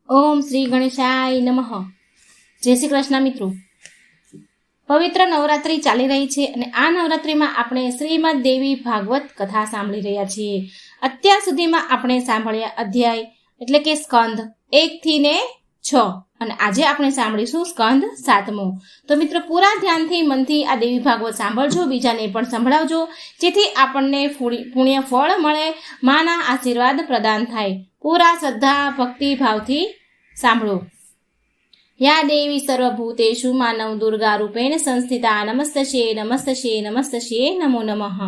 ઓમ શ્રી ગણેશાય નમઃ. જય શ્રી કૃષ્ણ મિત્રો. પવિત્ર નવરાત્રિ ચાલી રહી છે અને આ નવરાત્રિમાં આપણે શ્રીમદ દેવી ભાગવત કથા સાંભળી રહ્યા છીએ. અત્યાર સુધીમાં આપણે સાંભળ્યા અધ્યાય એટલે કે સ્કંદ 1 થી 6 અને આજે આપણે સાંભળીશું સ્કંદ 7મો. તો મિત્રો પૂરા ધ્યાનથી મનથી આ દેવી ભાગવત સાંભળજો, બીજાને પણ સંભળાવજો, જેથી આપણને પુણ્ય ફળ મળે, માના આશીર્વાદ પ્રદાન થાય. પૂરા શ્રદ્ધા ભક્તિ ભાવથી સાંભળો. યા દેવી સર્વભૂતેષુ માનવ દુર્ગા રૂપેણ સંસ્થિતા નમસ્તસ્યે નમસ્તસ્યે નમસ્તસ્યે નમો નમઃ.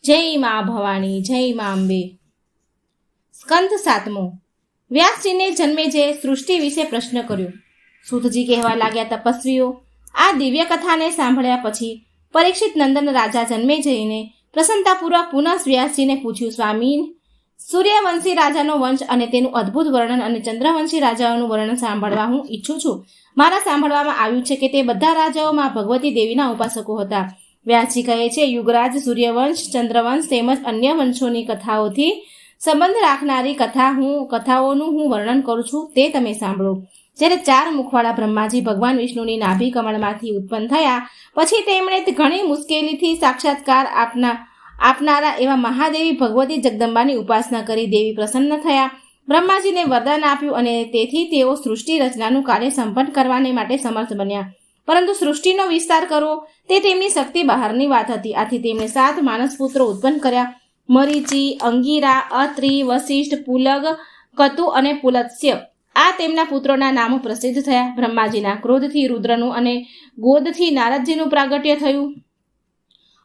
જય મા ભવાની, જય મા અંબે. સ્કંદ 7મો. વ્યાસજીને જન્મેજે સૃષ્ટિ વિશે પ્રશ્ન કર્યો. સૂતજી કહેવા લાગ્યા, તપસ્વીઓ, આ દિવ્ય કથાને સાંભળ્યા પછી પરીક્ષિત નંદન રાજા જન્મેજયને પ્રસન્નતાપૂર્વક પુનઃ વ્યાસજીને પૂછ્યું, સ્વામી, સૂર્યવંશી રાજાનો વંશ અને તેનું અદ્ભુત વર્ણન અને ચંદ્રવંશી રાજાઓનું વર્ણન સાંભળવા હું ઈચ્છું છું. મારા સાંભળવામાં આવ્યું છે કે તે બધા રાજાઓમાં ભગવતી દેવીના ઉપાસકો હતા. વ્યાસજી કહે છે, યુગરાજ, સૂર્યવંશ, ચંદ્રવંશ તેમજ અન્ય વંશોની કથાઓથી સંબંધ રાખનારી કથાઓનું હું વર્ણન કરું છું, તે તમે સાંભળો. જ્યારે 4 મુખવાળા બ્રહ્માજી ભગવાન વિષ્ણુની નાભી કમળમાંથી ઉત્પન્ન થયા પછી તેમણે ઘણી મુશ્કેલીથી સાક્ષાત્કાર આપનારા એવા મહાદેવી ભગવતી જગદંબાની ઉપાસના કરી દેવી પ્રસન્ન થયા. બ્રહ્માજીને વરદાન આપ્યું અને તેથી તેઓ સૃષ્ટિ રચનાનું કાર્ય સંપન્ન કરવાને માટે સમર્થ બન્યા. પરંતુ સૃષ્ટિનો વિસ્તાર કરવો તે તેમની શક્તિ બહારની વાત હતી. આથી તેમણે 7 માનસ પુત્રો ઉત્પન્ન કર્યા. મરીચી, અંગીરા, અત્રિ, વશિષ્ઠ, પુલગ, કતુ અને પુલત્સ્ય. આ તેમના પુત્રોના નામો પ્રસિદ્ધ થયા. બ્રહ્માજીના ક્રોધથી રુદ્રનું અને ગોદથી નારદજીનું પ્રાગટ્ય થયું.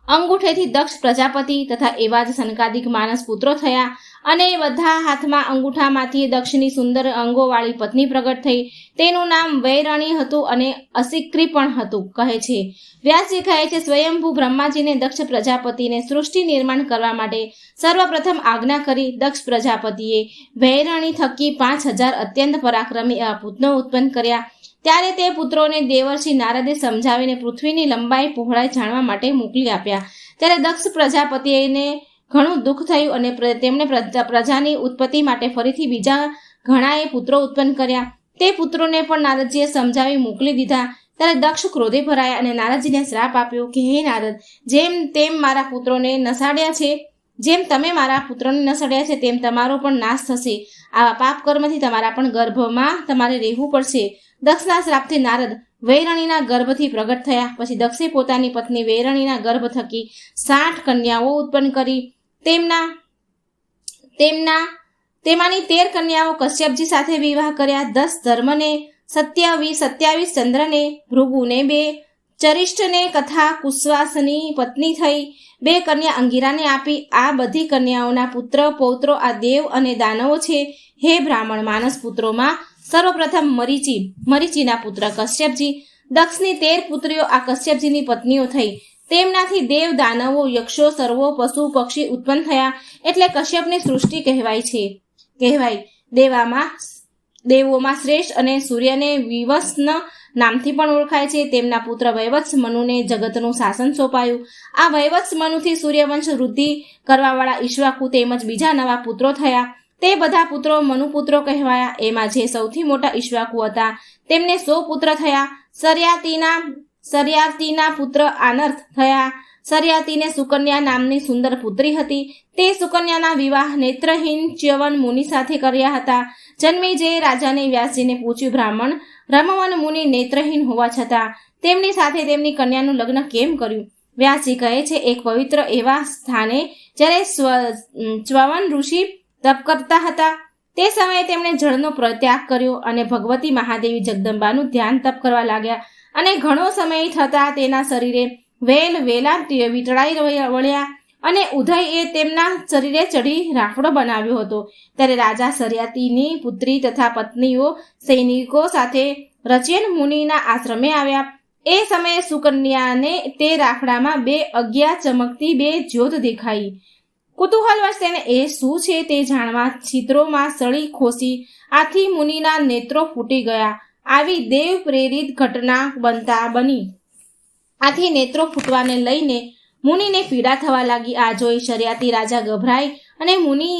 અંગૂઠેથી દક્ષ પ્રજાપતિ તથા એવા જ સનકાદિક માનસ પુત્રો થયા અને બધા હાથમાં અંગૂઠામાંથી દક્ષની સુંદર અંગોવાળી પત્ની પ્રગટ થઈ. તેનું નામ વૈરણી હતું અને અસિક્રી પણ હતું. કહે છે વ્યાસજી કહે છે, સ્વયંભૂ બ્રહ્માજીને દક્ષ પ્રજાપતિને સૃષ્ટિ નિર્માણ કરવા માટે સર્વપ્રથમ આજ્ઞા કરી. દક્ષ પ્રજાપતિએ વૈરણી થકી 5000 અત્યંત પરાક્રમી એવા પુત્રો ઉત્પન્ન કર્યા. ત્યારે તે પુત્રોને દેવર્ષિ નારદે સમજાવીને પૃથ્વીની લંબાઈ પહોળાઈ જાણવા માટે મોકલી આપ્યા. ત્યારે દક્ષ પ્રજાપતિને ઘણું દુઃખ થયું અને તેમણે પ્રજાની ઉત્પત્તિ માટે ફરીથી બીજા ઘણાએ પુત્રો ઉત્પન્ન કર્યા. તે પુત્રોને પણ નારદજીએ સમજાવી મોકલી દીધા. ત્યારે દક્ષ ક્રોધે ભરાયા અને નારદજીને શ્રાપ આપ્યો કે, હે નારદ, જેમ તેમ મારા પુત્રોને નસાડ્યા છે, જેમ તમે મારા પુત્રોને નસડ્યા છે તેમ તમારો પણ નાશ થશે. આવા પાપ કર્મથી તમારા પણ ગર્ભમાં તમારે રહેવું પડશે. દક્ષના શ્રાપથી નારદ વૈરણીના ગર્ભથી પ્રગટ થયા. પછી દક્ષે પોતાની પત્ની વૈરણીના ગર્ભ થકી 60 કન્યાઓ ઉત્પન્ન કરી. તેમાંની 13 કન્યાઓ કશ્યપજી સાથે વિવાહ કર્યા. 10 ધર્મને, 27 ચંદ્રને, ભૃગુને 2, ચરિષ્ઠને તથા કુશ્વાસની પત્ની થઈ. 2 કન્યા અંગીરાને આપી. આ બધી કન્યાઓના પુત્ર પૌત્રો આ દેવ અને દાનવો છે. હે બ્રાહ્મણ, માનસ પુત્રોમાં સર્વપ્રથમ મરીચીના પુત્ર કશ્યપજી. દક્ષની 13 પુત્રીઓ આ કશ્યપજીની પત્નીઓ થઈ. તેમનાથી દેવ, દાનવો, યક્ષો, સર્વો, પશુ, પક્ષી ઉત્પન્ન થયા. એટલે કશ્યપની સૃષ્ટિ કહેવાય. દેવોમાં શ્રેષ્ઠ અને સૂર્યને વિવસ્ન નામથી પણ ઓળખાય છે. તેમના પુત્ર વૈવત્સ મનુને જગતનું શાસન સોંપાયું. આ વૈવત્સ મનુથી સૂર્યવંશ વૃદ્ધિ કરવાવાળા ઈક્ષ્વાકુ તેમજ બીજા નવા પુત્રો થયા. તે બધા પુત્રો મનુપુત્રો કહેવાયા. એમાં જે સૌથી મોટા ઈક્ષ્વાકુ હતા તેમને 100 પુત્ર થયા. સર્યાતીના પુત્ર આનર્થ થયા. સર્યાતીને સુકન્યા નામની સુંદર પુત્રી હતી. તે સુકન્યાના વિવાહ નેત્રહીન ચ્યવન મુનિ સાથે કર્યા હતા. જન્મેજયે રાજાને વ્યાસજીને પૂછ્યું, બ્રાહ્મણ રમવન મુનિ નેત્રહીન હોવા છતાં તેમની સાથે તેમની કન્યાનું લગ્ન કેમ કર્યું? વ્યાસજી કહે છે, એક પવિત્ર એવા સ્થાને જ્યારે ચ્યવન ઋષિ તપ કરતા હતા તે સમયે તેમણે જળનો ત્યાગ કર્યો અને ભગવતી મહાદેવી જગદંબાનું ધ્યાન તપ કરવા લાગ્યા. અને ઘણો સમય થતાં તેના શરીરે વેલા વીંટળાઈ વળ્યા અને ઉદય એ તેમના શરીરે ચડી રાફડો બનાવ્યો હતો. ત્યારે રાજા સર્યાતીની પુત્રી તથા પત્નીઓ સૈનિકો સાથે રચેન મુનિના આશ્રમે આવ્યા. એ સમયે સુકન્યાને તે રાફડામાં 2 અજ્ઞા ચમકતી 2 જ્યોત દેખાઈ. કુતૂહલવશ તેને એ શું છે તે જાણવા છિદ્રોમાં સળી ખોસી. આથી મુનિના નેત્રો ફૂટી ગયા. આવી દેવ પ્રેરિત ઘટના બની. આથી નેત્રો ફૂટવાને લઈને મુનિને પીડા થવા લાગી. આ જોઈ શર્યાતી રાજા ગભરાઈ અને મુનિ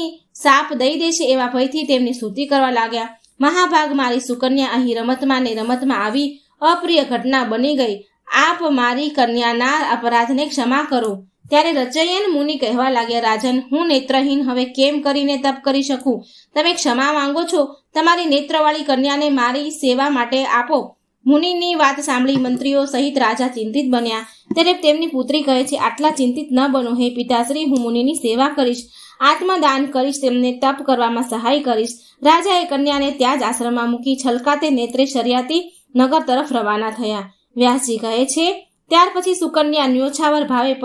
સાપ દઈ દેશે એવા ભયથી તેમની સ્તુતિ કરવા લાગ્યા. મહાભાગ મારી સુકન્યા અહીં રમતમાં ને રમતમાં આવી અપ્રિય ઘટના બની ગઈ. આપ મારી કન્યાના અપરાધને ક્ષમા કરો. ત્યારે રચયન મુનિ કહેવા લાગ્યા, રાજન, હું નેત્રહીન હવે કેમ કરીને તપ કરી શકું? તમે ક્ષમા માંગો છો? તમારી નેત્રવાળી કન્યાને મારી સેવા માટે આપો. મુનિની વાત સાંભળી મંત્રીઓ સહિત રાજા ચિંતિત બન્યા. ત્યારે તેમની પુત્રી કહે છે, આટલા ચિંતિત ન બનો હે પિતાશ્રી, હું મુનિની સેવા કરીશ, આત્મદાન કરીશ, તેમને તપ કરવામાં સહાય કરીશ. રાજાએ કન્યાને ત્યાં જ આશ્રમમાં મૂકી છલકાતે નેત્રે શર્યાતી નગર તરફ રવાના થયા. વ્યાસજી કહે છે, ત્યાર પછી સુકન્યા ન્યોછાવર ભાવે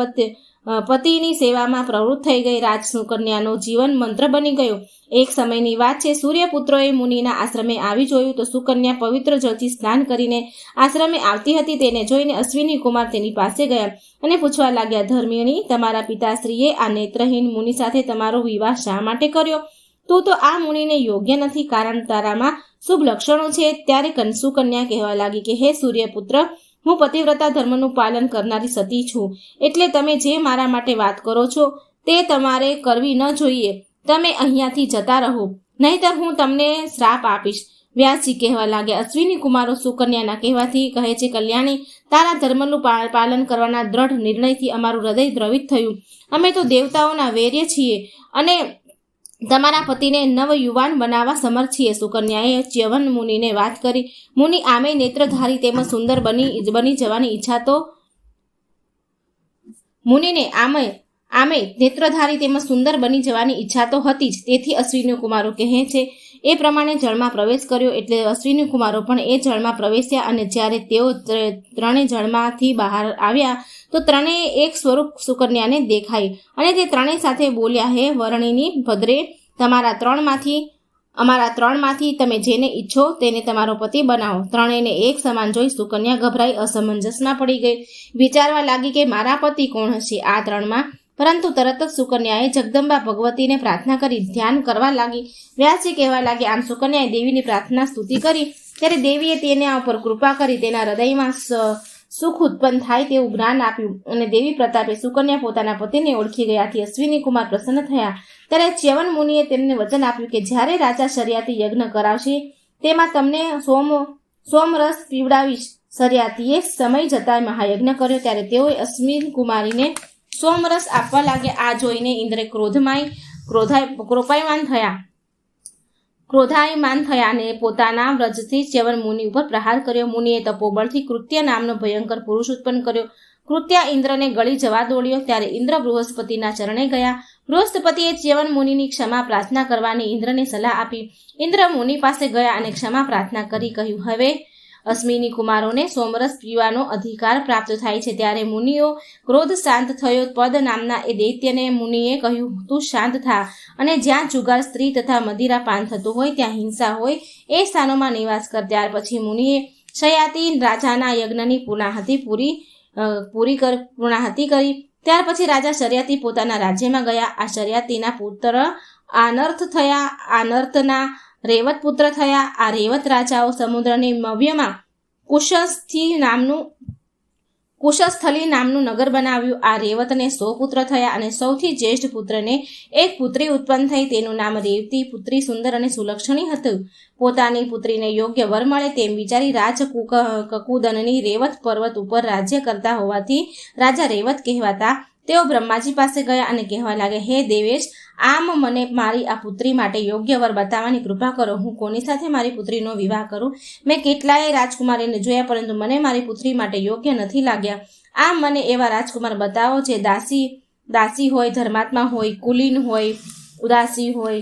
પતિની સેવામાં પ્રવૃત્ત થઈ ગઈ. રાજ સુકન્યાનો જીવન મંત્ર બની ગયો. એક સમયની વાત છે, સૂર્યપુત્રોએ મુનિના આશ્રમે આવી જોયું તો સુકન્યા પવિત્ર જળથી સ્નાન કરીને આશ્રમે આવતી હતી. તેને જોઈને અશ્વિની કુમાર તેની પાસે ગયા અને પૂછવા લાગ્યા, ધર્મિણી, તમારા પિતાશ્રીએ આ નેત્રહીન મુનિ સાથે તમારો વિવાહ શા માટે કર્યો? તું તો આ મુનિને યોગ્ય નથી, કારણ તારામાં શુભ લક્ષણો છે. ત્યારે સુકન્યા કહેવા લાગી કે હે સૂર્યપુત્ર, હું પતિવ્રતા ધર્મનું પાલન કરનારી સતી છું, એટલે તમે જે મારા માટે વાત કરો છો તે તમારે કરવી ન જોઈએ. તમે અહીંયાથી જતા રહો, નહીંતર હું તમને શ્રાપ આપીશ. વ્યાસજી કહેવા લાગ્યા, અશ્વિની કુમારો સુકન્યાના કહેવાથી કહે છે, કલ્યાણી, તારા ધર્મનું પાલન કરવાના દ્રઢ નિર્ણયથી અમારું હૃદય દ્રવિત થયું. અમે તો દેવતાઓના વૈર્ય છીએ અને તમારા પતિને નવ યુવાન બનાવવા સમર્થ છીએ. સુકન્યાએ ચ્યવન મુનિને વાત કરી. મુનિ આમે નેત્રધારી તેમજ સુંદર બની જવાની ઈચ્છા તો મુનિને આમે નેત્રધારી તેમજ સુંદર બની જવાની ઈચ્છા તો હતી જ. તેથી અશ્વિની કુમારો કહે છે એ પ્રમાણે જળમાં પ્રવેશ કર્યો. એટલે અશ્વિની કુમારો પણ એ જળમાં પ્રવેશ્યા અને જ્યારે તેઓ ત્રણે જળમાંથી બહાર આવ્યા તો ત્રણેય એક સ્વરૂપ સુકન્યાને દેખાઈ અને તે ત્રણેય સાથે બોલ્યા, હે વર્ણિની ભદ્રે, અમારા ત્રણમાંથી તમે જેને ઈચ્છો તેને તમારો પતિ બનાવો. ત્રણેયને એક સમાન જોઈ સુકન્યા ગભરાઈ અસમંજસમાં પડી ગઈ. વિચારવા લાગી કે મારા પતિ કોણ હશે આ ત્રણમાં? પરંતુ તરત જ સુકન્યાએ જગદંબા ભગવતીને પ્રાર્થના કરી ધ્યાન કરવા લાગી. વ્યાસજી કહેવા લાગ્યા, આમ સુકન્યાએ દેવીની પ્રાર્થના સ્તુતિ કરી ત્યારે દેવીએ તેના ઉપર કૃપા કરી તેના હૃદયમાં સુખ ઉત્પન્ન થાય તેવું જ્ઞાન આપ્યું અને દેવી પ્રતાપે સુકન્યા પોતાના પતિને ઓળખી ગયાથી અશ્વિની કુમાર પ્રસન્ન થયા. ત્યારે ચ્યવન મુનિએ તેમને વચન આપ્યું કે જ્યારે રાજા શર્યાતી યજ્ઞ કરાવશે તેમાં તમને સોમરસ પીવડાવીશ. શર્યાતીએ સમય જતા મહાયજ્ઞ કર્યો ત્યારે તેઓએ અશ્વિની કુમારીને સોમરસ આપવા લાગ્યા. આ જોઈને ઇન્દ્રે ક્રોધાયમાન થયા અને પોતાના વ્રજથી ચ્યવન મુનિ ઉપર પ્રહાર કર્યો. મુનિએ તપોબળથી કૃત્ય નામનો ભયંકર પુરુષ ઉત્પન્ન કર્યો. કૃત્યા ઇન્દ્રને ગળી જવા દોડ્યો. ત્યારે ઇન્દ્ર બૃહસ્પતિના ચરણે ગયા. બૃહસ્પતિએ ચ્યવન મુનિની ક્ષમા પ્રાર્થના કરવાની ઇન્દ્રને સલાહ આપી. ઇન્દ્ર મુનિ પાસે ગયા અને ક્ષમા પ્રાર્થના કરી કહ્યું, હવે અશ્વિની કુમારોને સોમરસ પીવાનો અધિકાર પ્રાપ્ત થાય છે. ત્યારે મુનિઓ ક્રોધ શાંત થયો. પદ નામના એ દૈત્યને મુનિએ કહ્યું, તું શાંત થા અને જ્યાં જુગાર, સ્ત્રી તથા મદિરા પાન થતું હોય, ત્યાં હિંસા હોય એ સ્થાનોમાં નિવાસ કર. ત્યાર પછી મુનિએ શયાતી રાજાના યજ્ઞની પૂર્ણાહતિ કરી. ત્યાર પછી રાજા શર્યાતી પોતાના રાજ્યમાં ગયા. આ શર્યાતીના પુત્ર આનર્થ થયા. આનર્થના રેવત પુત્ર થયા. આ રેવત રાજાઓ સમુદ્રની મવ્યમાં કુશસ્થલી નામનું નગર બનાવ્યું. આ રેવતને 100 પુત્ર થયા અને સૌથી જ્યેષ્ઠ પુત્રને એક પુત્રી ઉત્પન્ન થઈ. તેનું નામ રેવતી. પુત્રી સુંદર અને સુલક્ષણી હતું. પોતાની પુત્રીને યોગ્ય વર મળે તેમ વિચારી રાજ કકુદનની રેવત પર્વત ઉપર રાજ્ય કરતા હોવાથી રાજા રેવત કહેવાતા. તેઓ બ્રહ્માજી પાસે ગયા અને કહેવા લાગે, હે દેવેશ, આમ મને મારી આ પુત્રી માટે યોગ્ય વર બતાવવાની કૃપા કરો. હું કોની સાથે મારી પુત્રીનો વિવાહ કરું? મેં કેટલાય રાજકુમારીને જોયા, પરંતુ મને મારી પુત્રી માટે યોગ્ય નથી લાગ્યા. આમ મને એવા રાજકુમાર બતાવો જે દાસી હોય, ધર્માત્મા હોય, કુલીન હોય, ઉદાસી હોય,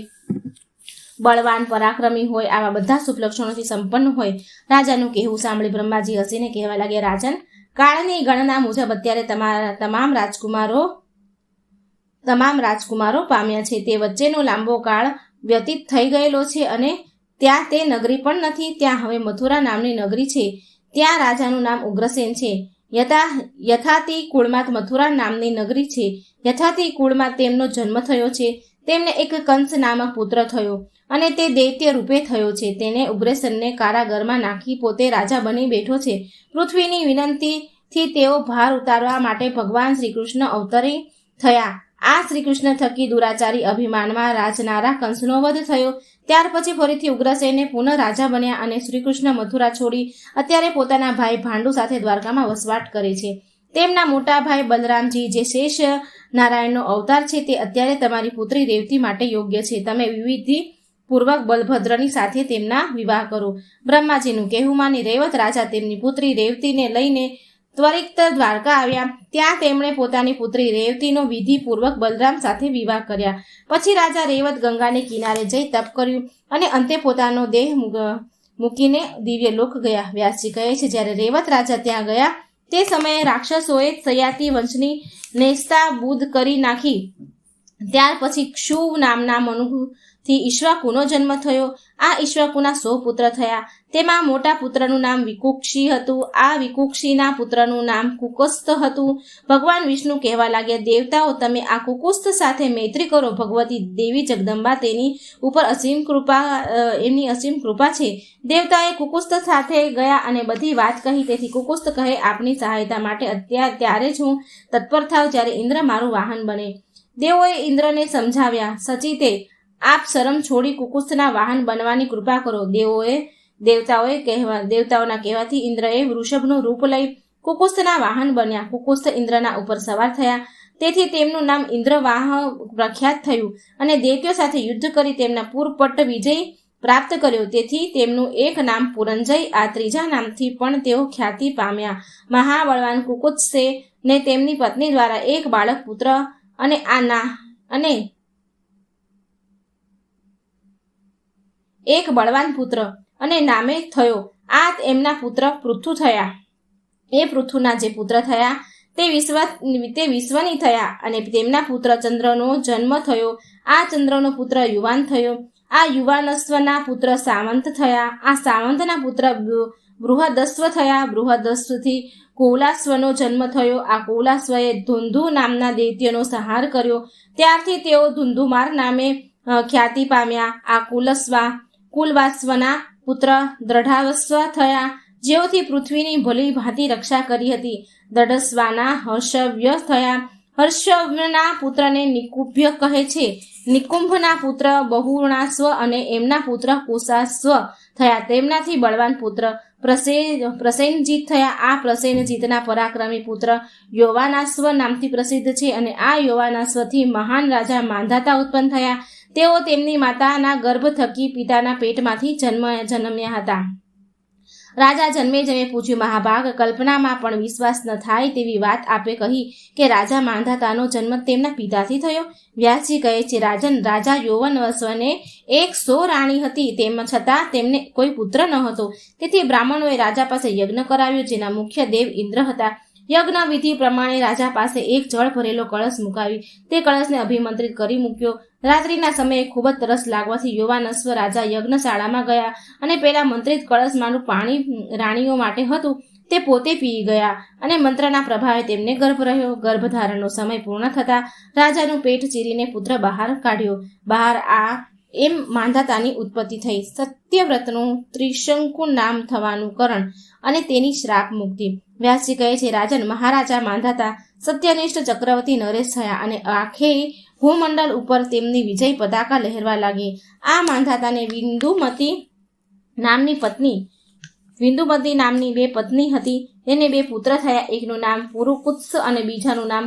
બળવાન પરાક્રમી હોય, આવા બધા શુભ લક્ષણોથી સંપન્ન હોય. રાજાનું કહેવું સાંભળી બ્રહ્માજી હસીને કહેવા લાગ્યા, રાજન, કાળની ગણના મુજબ અત્યારે તમામ રાજકુમારો પામ્યા છે. તે વચ્ચેનો લાંબો કાળ વ્યતીત થઈ ગયેલો છે અને ત્યાં તે નગરી પણ નથી. ત્યાં હવે મથુરા નામની નગરી છે. ત્યાં રાજાનું નામ ઉગ્રસેન છે. યથાતિ કુળમાં મથુરા નામની નગરી છે. યથાતિ કુળમાં તેમનો જન્મ થયો છે. તેમને એક કંસ નામક પુત્ર થયો અને તે દૈત્ય રૂપે થયો છે. તેને ઉગ્રસેનને કારાગરમાં નાખી પોતે રાજા બની બેઠો છે. પૃથ્વીની વિનંતીથી તેઓ ભાર ઉતારવા માટે ભગવાન શ્રીકૃષ્ણ અવતરી થયા. આ શ્રીકૃષ્ણ થકી દુરાચારી અભિમાનમાં રાજનારા કંસનો વધ થયો. ત્યાર પછી ફરીથી ઉગ્રસેને પુનઃ રાજા બન્યા અને શ્રીકૃષ્ણ મથુરા છોડી અત્યારે પોતાના ભાઈ ભાંડુ સાથે દ્વારકામાં વસવાટ કરે છે. તેમના મોટા ભાઈ બલરામજી, જે શેષ નારાયણનો અવતાર છે, તે અત્યારે તમારી પુત્રી રેવતી માટે યોગ્ય છે. તમે વિધિ પૂર્વક બલભદ્રની સાથે તેમના વિવાહ કરો. બ્રહ્માજીનું કહેવું માની રેવત રાજા તેમની પુત્રી રેવતીને લઈને ત્વરિત દ્વારકા આવ્યા. ત્યાં તેમણે પોતાની પુત્રી રેવતીનો વિધિપૂર્વક બલરામ સાથે વિવાહ કર્યા. પછી રાજા રેવત ગંગાને કિનારે જઈ તપ કર્યું અને અંતે પોતાનો દેહ મૂકીને દિવ્ય લોક ગયા. વ્યાસજી કહે છે, જ્યારે રેવત રાજા ત્યાં ગયા તે સમયે રાક્ષસોએ સયાતિ વંશની નેસ્તાબૂદ કરી નાખી. ત્યાર પછી ક્ષુવ નામના મનુથી ઈક્ષ્વાકુનો જન્મ થયો. આ ઈક્ષ્વાકુના 100 પુત્ર થયા. તેમાં મોટા પુત્રનું નામ વિકુક્ષી હતું. આ વિકુક્ષીના પુત્રનું નામ કુકુસ્થ હતું. ભગવાન વિષ્ણુ કહેવા લાગ્યા, દેવતાઓ, તમે આ કુકુસ્થ સાથે મૈત્રી કરો. ભગવતી દેવી જગદંબા તેની ઉપર એમની અસીમ કૃપા છે. દેવતાએ કુકુસ્થ સાથે ગયા અને બધી વાત કહી. તેથી કુકુસ્થ કહે, આપની સહાયતા માટે ત્યારે જ હું તત્પર થાવ જ્યારે ઇન્દ્ર મારું વાહન બને. દેવોએ ઇન્દ્રને સમજાવ્યા, સચિતે, આપ શરમ છોડી કુકુસ્થના વાહન બનવાની કૃપા કરો. દેવતાઓના કહેવાથી ઇન્દ્રએ વૃષભનું રૂપ લઈ કુકુસ્થના વાહન બન્યા. કુકુસ્થ ઇન્દ્રના ઉપર સવાર થયા. તેથી તેમનું નામ ઇન્દ્રવાહ પ્રખ્યાત થયું અને દૈત્યો સાથે યુદ્ધ કરી તેમના પૂરપટ્ટ વિજય પ્રાપ્ત કર્યો. તેથી તેમનું એક નામ પુરંજય, આ ત્રીજા નામથી પણ તેઓ ખ્યાતિ પામ્યા. મહાબળવાન કુકુત્સે ને તેમની પત્ની દ્વારા એક બાળક પુત્ર એક બળવાન પુત્ર અને નામે થયો. આ એમના પુત્ર પૃથુ થયા. એ પૃથુના જે પુત્ર થયા તે વિશ્વની થયા અને તેમના પુત્ર ચંદ્રનો જન્મ થયો. આ ચંદ્રનો પુત્ર યુવાન થયો. આ યુવાનસ્વના પુત્ર સાવંત થયા. આ સાવંતના પુત્ર બૃહદસ્વ થયા. બૃહદસ્વથી કૌલાસ્વનો જન્મ થયો. આ કૌલાસ્વએ ધુંધુ નામના દૈત્યનો સંહાર કર્યો. ત્યારથી તેઓ ધુંધુમાર નામે ખ્યાતિ પામ્યા. આ કુલવાસ્વના પુત્ર દ્રઢાવસ્વ થયા, જેઓથી પૃથ્વીની ભલી ભાંતિ રક્ષા કરી હતી. દ્રઢસ્વાના હર્ષવ્ય થયા. હર્ષવ્યના પુત્રને નિકુંભ્ય કહે છે. નિકુંભના પુત્ર બહુર્ણાસ્વ અને એમના પુત્ર કુશાસ્વ થયા. તેમનાથી બળવાન પુત્ર પ્રસેનજીત થયા. આ પ્રસેનજીતના પરાક્રમી પુત્ર યૌવાનાસ્વ નામથી પ્રસિદ્ધ છે અને આ યૌવાનાસ્વથી મહાન રાજા માંધાતા ઉત્પન્ન થયા. તેઓ તેમની માતાના ગર્ભ થકી પિતાના પેટમાંથી જન્મ્યા હતા. રાજા જન્મે પૂછ્યું, મહાભાગ, કલ્પનામાં પણ વિશ્વાસ ન થાય તેવી વાત આપે કહી કે રાજા માંધાતાનો જન્મ તેમના પિતાથી થયો. વ્યાસજી કહે છે, રાજન, રાજા યૌવનવસ્વને 100 રાણી હતી, તેમ છતાં તેમને કોઈ પુત્ર ન હતો. તેથી બ્રાહ્મણોએ રાજા પાસે યજ્ઞ કરાવ્યો, જેના મુખ્ય દેવ ઇન્દ્ર હતા. યજ્ઞ વિધિ પ્રમાણે રાજા પાસે એક જળ ભરેલો કળશ મુકાવી તે કળશને અભિમંત્રિત કરી મૂક્યો. રાત્રિના સમયે ખૂબ જ તરસ લાગવાથી યૌવાનસ્વ રાજા યજ્ઞશાળામાં ગયા અને પેલા મંત્રિત કળશમાંનું પાણી રાણીઓ માટે હતું તે પોતે પી ગયા અને મંત્રના પ્રભાવે તેમને ગર્ભ રહ્યો. ગર્ભધારણનો સમય પૂર્ણ થતાં રાજાનું પેટ ચીરીને પુત્ર બહાર કાઢ્યો. એમ માંધાતાની ઉત્પત્તિ થઈ. સત્યવ્રતનું ત્રિશંકુ નામ થવાનું કારણ અને તેની શ્રાપ મુક્તિ. વ્યાસજી કહે છે, રાજન, મહારાજા માંધાતા સત્યનિષ્ઠ ચક્રવર્તી નરેશ થયા અને આખે ભૂમંડળ ઉપર તેમની વિજય પતાકા લહેરવા લાગી. આ માંધાતાને વિંદુમતી નામની 2 પત્ની હતી. તેને 2 પુત્ર થયા. એકનું નામ પુરુકુત્સ અને બીજાનું નામ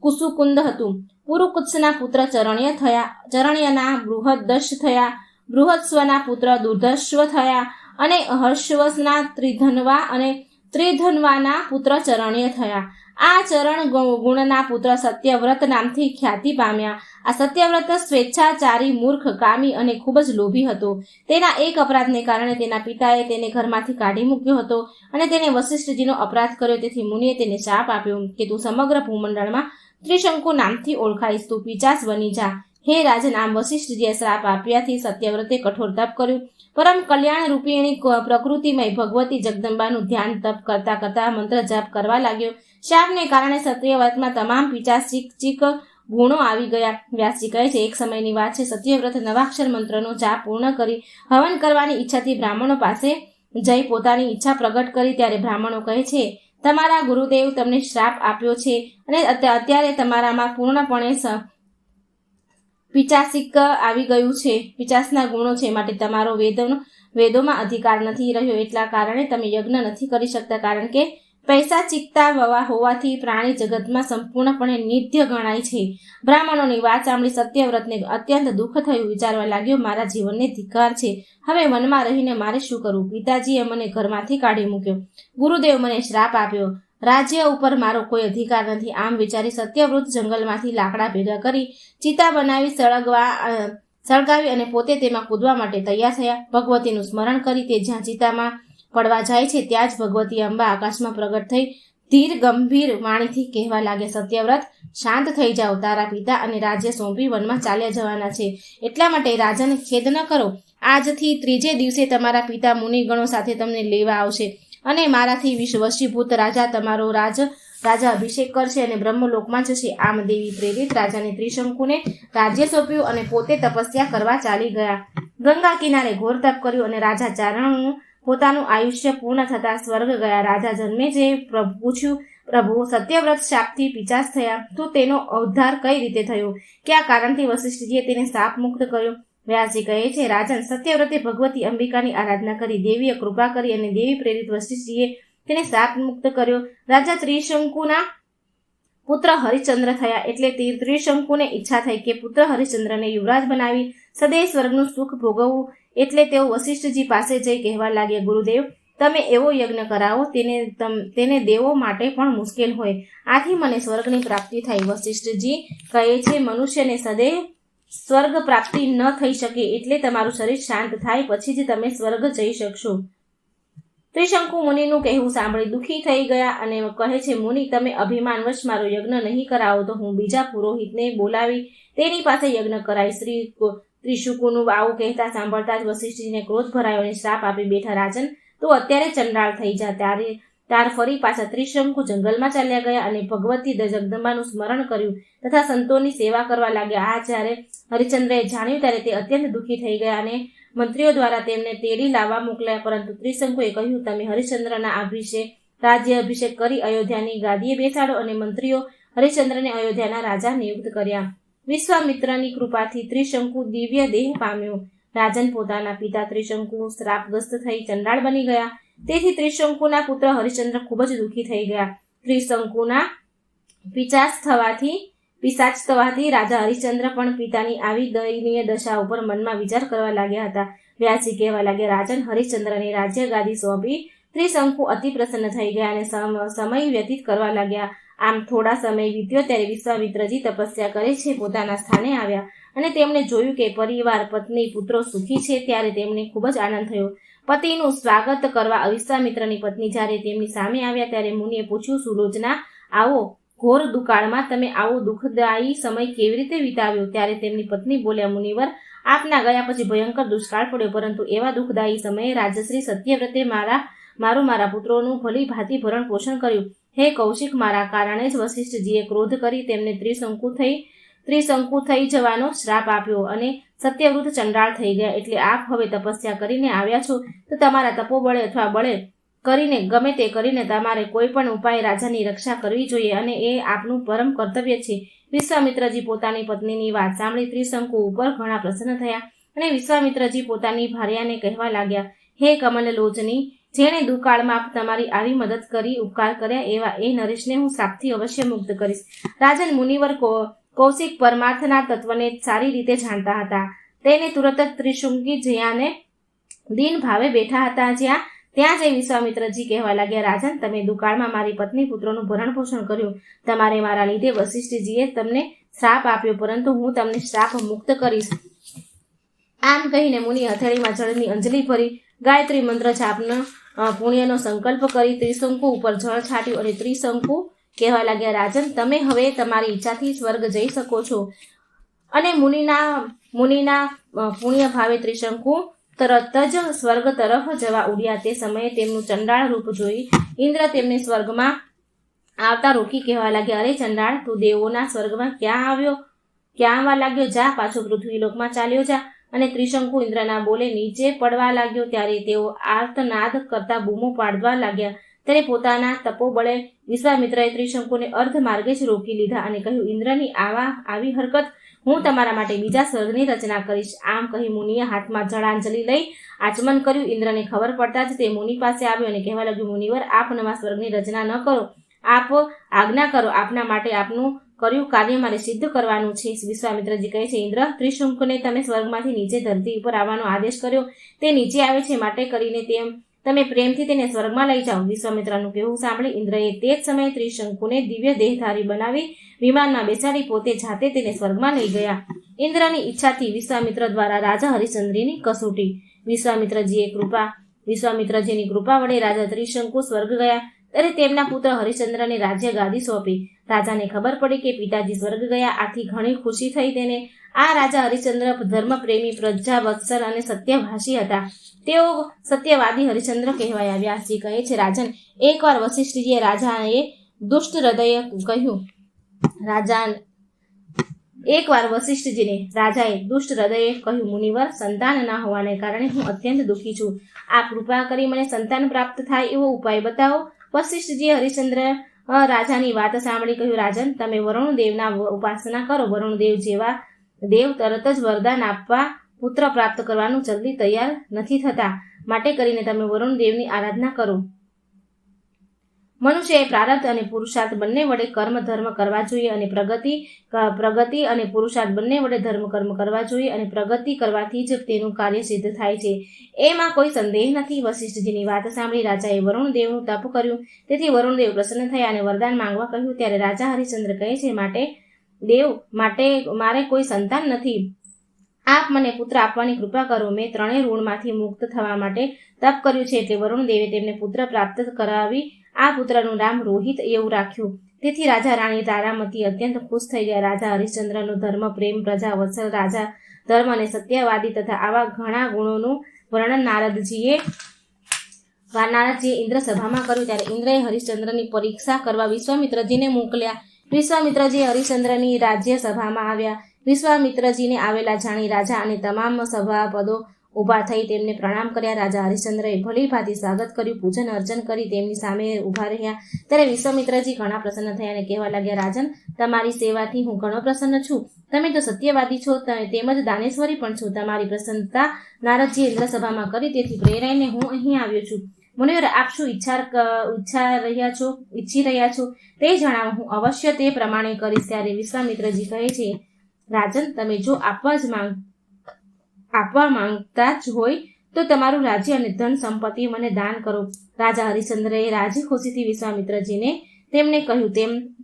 કુસુકુંદ હતું. પુરુકુત્સના પુત્ર ચરણ્ય થયા. ચરણ્યના બૃહદશ થયા. બૃહદસ્વના પુત્ર દુર્ધસ્વ થયા અને હર્ષવસના ત્રિધન્વા અને ત્રિધન્વાના પુત્ર ચરણ્ય થયા. આ ચરણ ગુણના પુત્ર સત્યવ્રત નામથી ખ્યાતિ પામ્યા. આ સત્યવ્રત સ્વેચ્છાચારી, મૂર્ખ, કામી અને ખૂબ જ લોભી હતો. તેના એક અપરાધને કારણે તેના પિતાએ તેને ઘરમાંથી કાઢી મૂક્યો હતો અને તેને વશિષ્ઠજીનો અપરાધ કર્યો. તેથી મુનિએ તેને શાપ આપ્યો કે તું સમગ્ર ભૂમંડળમાં ત્રિશંકુ નામથી ઓળખાઈશ. તું પિચાસ બની જા. હે રાજન, આમ વશિષ્ઠજીએ શ્રાપ આપ્યાથી સત્યવ્રતે કઠોર તપ કર્યું. પરમ કલ્યાણ રૂપિણી પ્રકૃતિમય ભગવતી જગદંબાનું ધ્યાન તપ કરતા કરતા મંત્ર જાપ કરવા લાગ્યો. શાપને કારણે સત્યવ્રતમાં તમામ પિચાચિક ગુણો આવી ગયા. વ્યાસજી કહે છે, એક સમયની વાત છે. સત્યવ્રત નવાક્ષર મંત્રનો જાપ પૂર્ણ કરી હવન કરવાની ઈચ્છાથી બ્રાહ્મણો પાસે જઈ પોતાની ઈચ્છા પ્રગટ કરી. ત્યારે બ્રાહ્મણો કહે છે, તમારા ગુરુદેવ તમને શ્રાપ આપ્યો છે અને અત્યારે તમારામાં પૂર્ણપણે પિચાસિક આવી ગયું છે, પિચાસના ગુણો છે, માટે તમારો વેદોમાં અધિકાર નથી રહ્યો. એટલા કારણે તમે યજ્ઞ નથી કરી શકતા, કારણ કે પૈસાચિકતા હોવાથી પ્રાણી જગતમાં સંપૂર્ણપણે નિત્ય ગણાય છે. બ્રાહ્મણોની વાત સાંભળી સત્યવ્રતને અત્યંત દુઃખ થયું. વિચારવા લાગ્યો, મારા જીવનને ધિક્કાર છે. હવે વનમાં રહીને મારે શું કરવું? પિતાજીએ મને ઘરમાંથી કાઢી મૂક્યો. ગુરુદેવ મને શ્રાપ આપ્યો. રાજ્ય ઉપર મારો કોઈ અધિકાર નથી. આમ વિચારી સત્યવ્રત જંગલમાંથી લાકડા ભેગા કરી ચિતા બનાવી સળગાવી અને પોતે તેમાં કૂદવા માટે તૈયાર થયા. ભગવતીનું સ્મરણ કરી તે જ્યાં ચિતામાં પડવા જાય છે ત્યાં જ ભગવતી અંબા આકાશમાં પ્રગટ થઈ ધીર ગંભીર વાણીથી કહેવા લાગે, સત્યવ્રત શાંત થઈ જાઓ. તારા પિતા અને રાજ્ય સોંપી વનમાં ચાલ્યા જવાના છે. એટલા માટે રાજન ખેદ ન કરો. આજથી ત્રીજે દિવસે તમારા પિતા મુનિગણો સાથે તમને લેવા આવશે અને મારાથી વશીભૂત રાજા તમારો રાજા અભિષેક કરશે અને બ્રહ્મલોકમાં જશે. આમ દેવી પ્રેરિત રાજાને ત્રિશંકુને રાજ્ય સોંપ્યું અને પોતે તપસ્યા કરવા ચાલી ગયા. ગંગા કિનારે ઘોર તપ કર્યું અને રાજા ચારણનું પોતાનું આયુષ્ય પૂર્ણ થતા સ્વર્ગ ગયા. રાજા જન્મેજે પૂછ્યું, પ્રભુ સત્યવ્રત શાપથી પિચાસ થયા તો તેનો ઉદ્ધાર કઈ રીતે થયો? કયા કારણથી વશિષ્ઠજીએ તેને શાપ મુક્ત કર્યો? વ્યાસજી કહે છે, રાજન સત્યવ્રતે ભગવતી અંબિકાની આરાધના કરી. દેવીએ કૃપા કરી અને દેવી પ્રેરિત વશિષ્ઠજીએ તેને શાપ મુક્ત કર્યો. રાજા ત્રિશંકુના પુત્ર હરિશ્ચંદ્ર થયા. એટલે ત્રિશંકુને ઈચ્છા થઈ કે પુત્ર હરિશ્ચંદ્રને યુવરાજ બનાવી સદૈવ સ્વર્ગનું સુખ ભોગવવું. એટલે તેઓ વશિષ્ઠજી પાસે જઈ કહેવા લાગ્યા, ગુરુદેવ તમે એવો યજ્ઞ કરાવો તેને દેવો માટે પણ મુશ્કેલ હોય. આથી મને સ્વર્ગની પ્રાપ્તિ થાય. વશિષ્ઠજી કહે છે, મનુષ્યને સદૈવ સ્વર્ગ પ્રાપ્તિ ન થઈ શકે. એટલે તમારું શરીર શાંત થાય પછી જ તમે સ્વર્ગ જઈ શકશો. ત્રિશંકુ મુનિનું કહેવું સાંભળી દુઃખી થઈ ગયા અને કહે છે, મુનિ તમે અભિમાનવશ મારો યજ્ઞ નહીં કરાવો તો હું બીજા પુરોહિતને બોલાવી તેની પાસે યજ્ઞ કરાય. ત્રિશંકુનું આવું કહેતા સાંભળતા જ વશિષ્ઠજીને ક્રોધ ભરાયો અને શ્રાપ આપી બેઠા, રાજન તો અત્યારે ચંડાળ થઈ જા. ત્યાર ફરી પાછા ત્રિશંકુ જંગલમાં ચાલ્યા ગયા અને ભગવતી જગદંબાનું સ્મરણ કર્યું તથા સંતોની સેવા કરવા લાગ્યા. આ જ્યારે હરિશ્ચંદ્રએ જાણ્યું ત્યારે તે અત્યંત દુઃખી થઈ ગયા અને મંત્રીઓ દ્વારા તેમને તેડી લાવવા મોકલ્યા. પરંતુ ત્રિશંકુએ કહ્યું, તમે હરિશ્ચંદ્રના રાજ્ય અભિષેક કરી અયોધ્યાની ગાદીએ બેસાડો. અને મંત્રીઓ હરિશ્ચંદ્રને અયોધ્યાના રાજા નિયુક્ત કર્યા. વિશ્વામિત્રની કૃપાથી ત્રિશંકુ દિવ્ય દેહ પામ્યો. રાજન પોતાના પિતા ત્રિશંકુ શ્રાપગ્રસ્ત થઈ ચંડાળ બની ગયા. તેથી ત્રિશંકુના પુત્ર હરિશ્ચંદ્ર ખૂબ જ દુઃખી થઈ ગયા. ત્રિશંકુના પિશાચ થવાથી રાજા હરિશ્ચંદ્ર પણ પિતાની આવી દયનીય દશા ઉપર મનમાં વિચાર કરવા લાગ્યા હતા. વ્યાસજી કહેવા લાગ્યા, રાજન હરિશ્ચંદ્રને રાજ્ય ગાદી સોંપી ત્રિશંકુ અતિ પ્રસન્ન થઈ ગયા અને સમય વ્યતીત કરવા લાગ્યા. આમ થોડા સમય વીત્યો ત્યારે વિશ્વામિત્રજી તપસ્યા કરે છે પોતાના સ્થાને આવ્યા અને તેમણે જોયું કે પરિવાર, પત્ની, પુત્રો સુખી છે. ત્યારે તેમને ખૂબ જ આનંદ થયો. પતિનું સ્વાગત કરવા વિશ્વામિત્રની પત્ની જ્યારે તેમની સામે આવ્યા ત્યારે મુનિએ પૂછ્યું, સુલોચના આવો ઘોર દુકાળમાં તમે આવો દુઃખદાયી સમય કેવી રીતે વિતાવ્યો? ત્યારે તેમની પત્ની બોલ્યા, મુનિવર આપના ગયા પછી ભયંકર દુષ્કાળ પડ્યો, પરંતુ એવા દુઃખદાયી સમયે રાજશ્રી સત્યવ્રતે મારા પુત્રોનું ભલી ભાંતિ ભરણ પોષણ કર્યું. હે કૌશિક, મારા કારણે જ વશિષ્ઠજીએ ક્રોધ કરી તેમને ત્રિશંકુ થઈ જવાનો શ્રાપ આપ્યો અને સત્યવ્રત ચંડાળ થઈ ગયા. એટલે આપ હવે તપસ્યા કરીને આવ્યા છો તો તમારા તપોબળે અથવા બળે કરીને ગમે તે કરીને તમારે કોઈ પણ ઉપાય રાજાની રક્ષા કરવી જોઈએ અને એ આપનું પરમ કર્તવ્ય છે. વિશ્વામિત્રજી પોતાની પત્નીની વાત સાંભળી ત્રિશંકુ ઉપર ઘણા પ્રસન્ન થયા અને વિશ્વામિત્રજી પોતાની ભાર્યાને કહેવા લાગ્યા, હે કમલલોચની, જેણે દુકાળમાં તમારી આવી મદદ કરી ઉપકાર કર્યા એવા એ નરેશને હું શ્રાપથી અવશ્ય મુક્ત કરીશ. રાજન મુનિવર કૌશિક પરમાર્થના તત્વને સારી રીતે જાણતા હતા. તેને તુરત જ ત્રિશંકુ જ્યાંને દીન ભાવે બેઠા હતા ત્યાં જઈ વિશ્વામિત્રજી કહેવા લાગ્યા, રાજન તમે દુકાળમાં મારી પત્ની પુત્રોનું ભરણ પોષણ કર્યું. તમારે મારા લીધે વશિષ્ઠજીએ તમને શ્રાપ આપ્યો, પરંતુ હું તમને શ્રાપ મુક્ત કરીશ. આમ કહીને મુનિ હથેળીમાં જળની અંજલિ ભરી ગાયત્રી મંત્ર જાપનો પુણ્યનો સંકલ્પ કરી ત્રિશંકુ ઉપર જળ છાટ્યું અને ત્રિશંકુ કહેવા લાગ્યા, રાજન તમે હવે તમારી ઈચ્છાથી સ્વર્ગ જઈ શકો છો. અને મુનિના પુણ્ય ભાવે ત્રિશંકુ તરત જ સ્વર્ગ તરફ જવા ઉડ્યા. તે સમયે તેમનું ચંડાળ રૂપ જોઈ ઇન્દ્ર તેમને સ્વર્ગમાં આવતા રોકી કહેવા લાગ્યા, અરે ચંડાળ, તું દેવોના સ્વર્ગમાં ક્યાં આવવા લાગ્યો? જા પાછો પૃથ્વીલોકમાં ચાલ્યો જા. અને ત્રિશંકુ ઇન્દ્રના બોલે નીચે પડવા લાગ્યો. ત્યારે તેઓ આર્તનાદ કરતા બૂમો પાડવા લાગ્યા. ત્યારે પોતાના તપોબળે વિશ્વામિત્રએ ત્રિશંકુને અર્ધ માર્ગે જ રોકી લીધા અને કહ્યું, ઇન્દ્રની આવી હરકત હું તમારા માટે બીજા સ્વર્ગની રચના કરીશ. આમ કહી મુનિએ હાથમાં જળાંજલિ લઈ આચમન કર્યું. ઇન્દ્રને ખબર પડતા જ તે મુનિ પાસે આવ્યો અને કહેવા લાગ્યું, મુનિવર, આપ નવા સ્વર્ગની રચના ન કરો, આપ આજ્ઞા કરો. આપના માટે આપનું કર્યું કાર્ય મારે સિદ્ધ કરવાનું છે. વિશ્વામિત્રજી કહે છે, ઇન્દ્ર, ત્રિશંકુને તમે સ્વર્ગમાંથી નીચે ધરતી ઉપર આવવાનો આદેશ કર્યો, તે નીચે આવે છે, માટે કરીને તમે પ્રેમથી તેને સ્વર્ગમાં લઈ જાઓ. વિશ્વામિત્રનું કહેવું સાંભળી ઇન્દ્રએ તે જ સમયે ત્રિશંકુને દિવ્ય દેહધારી બનાવી વિમાનમાં બેસાડી પોતે જાતે તેને સ્વર્ગમાં લઈ ગયા. ઇન્દ્રની ઈચ્છાથી વિશ્વામિત્ર દ્વારા રાજા હરિશ્ચંદ્રની કસોટી. વિશ્વામિત્રજીની કૃપા વડે રાજા ત્રિશંકુ સ્વર્ગ ગયા. ત્યારે તેમના પુત્ર હરિશ્ચંદ્રને રાજ્ય ગાદી સોંપી. રાજાને ખબર પડી કે પિતાજી સ્વર્ગ ગયા. આથી ઘણી ખુશી થઈ તેને. આ રાજા હરિશ્ચંદ્ર ધર્મપ્રેમી, પ્રજાવત્સલ અને સત્યભાષી હતા. તેઓ સત્યવાદી હરિશ્ચંદ્ર કહેવાયા. વ્યાસજી કહે છે, રાજન, એકવાર વશિષ્ઠજીએ રાજાએ દુષ્ટ હૃદય કહ્યું મુનિવર, સંતાન ના હોવાને કારણે હું અત્યંત દુઃખી છું. આ કૃપા કરી મને સંતાન પ્રાપ્ત થાય એવો ઉપાય બતાવો. વશિષ્ઠજીએ હરિશ્ચંદ્ર રાજાની વાત સાંભળી કહ્યું, રાજન, તમે વરુણદેવના ઉપાસના કરો. વરુણદેવ જેવા દેવ તરત જ વરદાન આપવા પુત્ર પ્રાપ્ત કરવાનું જલ્દી તૈયાર નથી થતા, માટે કરીને તમે વરુણદેવની આરાધના કરો. મનુષ્યએ પ્રારબ્ધ અને પુરુષાર્થ બંને વડે કર્મ ધર્મ કરવા જોઈએ અને પ્રગતિ અને પુરુષાર્થ બંને વડે ધર્મ કર્મ કરવા જોઈએ અને પ્રગતિ કરવાથી જ તેનું કાર્ય સિદ્ધ થાય છે, એમાં કોઈ સંદેહ નથી. વશિષ્ઠજીની વાત સાંભળી રાજાએ વરુણદેવનું તપ કર્યું. તેથી વરુણદેવ પ્રસન્ન થયા અને વરદાન માંગવા કહ્યું. ત્યારે રાજા હરિશ્ચંદ્ર કહે છે, મારે કોઈ સંતાન નથી. આપ મને પુત્ર આપવાની કૃપા કરો. મેં ત્રણેય ઋણમાંથી મુક્ત થવા માટે તપ કર્યું છે. એટલે વરુણદેવે તેમને પુત્ર પ્રાપ્ત કરાવી આ પુત્રનું નામ રોહિત એવું રાખ્યું. તેથી રાજા રાણી તારામતી અત્યંત ખુશ થઈ ગયા. રાજા હરિશ્ચંદ્રનો ધર્મ, પ્રેમ, પ્રજા વત્સલ, રાજા ધર્મ અને સત્યવાદી તથા આવા ઘણા ગુણોનું વર્ણન નારદજીએ ઇન્દ્ર સભામાં કર્યું. ત્યારે ઇન્દ્રએ હરિશ્ચંદ્રની પરીક્ષા કરવા વિશ્વામિત્રજીને મોકલ્યા. વિશ્વામિત્રજી હરિશ્ચંદ્રની રાજ્ય સભામાં આવ્યા. વિશ્વામિત્રજીને આવેલા જાણી રાજા અને તમામ સભાપદો ઊભા થઈ તેમને પ્રણામ કર્યા. રાજા હરિશ્ચંદ્રએ ભલી ભાંતિ સ્વાગત કર્યું, પૂજન અર્ચન કરી તેમની સામે ઊભા રહ્યા. ત્યારે વિશ્વામિત્રજી ઘણા પ્રસન્ન થયા અને કહેવા લાગ્યા, રાજન, તમારી સેવાથી હું ઘણો પ્રસન્ન છું. તમે તો સત્યવાદી છો, તેમજ દાનેશ્વરી પણ છો. તમારી પ્રસન્નતા નારદજીએ ઇન્દ્રસભામાં કરી, તેથી પ્રેરાઈને હું અહીં આવ્યો છું. મુનિવર, આપ શું ઈચ્છી રહ્યા છો તે જણાવો, હું અવશ્ય તે પ્રમાણે કરીશ. ત્યારે વિશ્વામિત્રજી કહે છે, રાજન, તમે જો આપવા માંગતા જ હોય તો તમારું રાજ્ય અને ધન સંપત્તિ મને દાન કરો. રાજા હરિશ્ચંદ્રએ રાજી ખુશીથી વિશ્વામિત્રજીને તેમને કહ્યું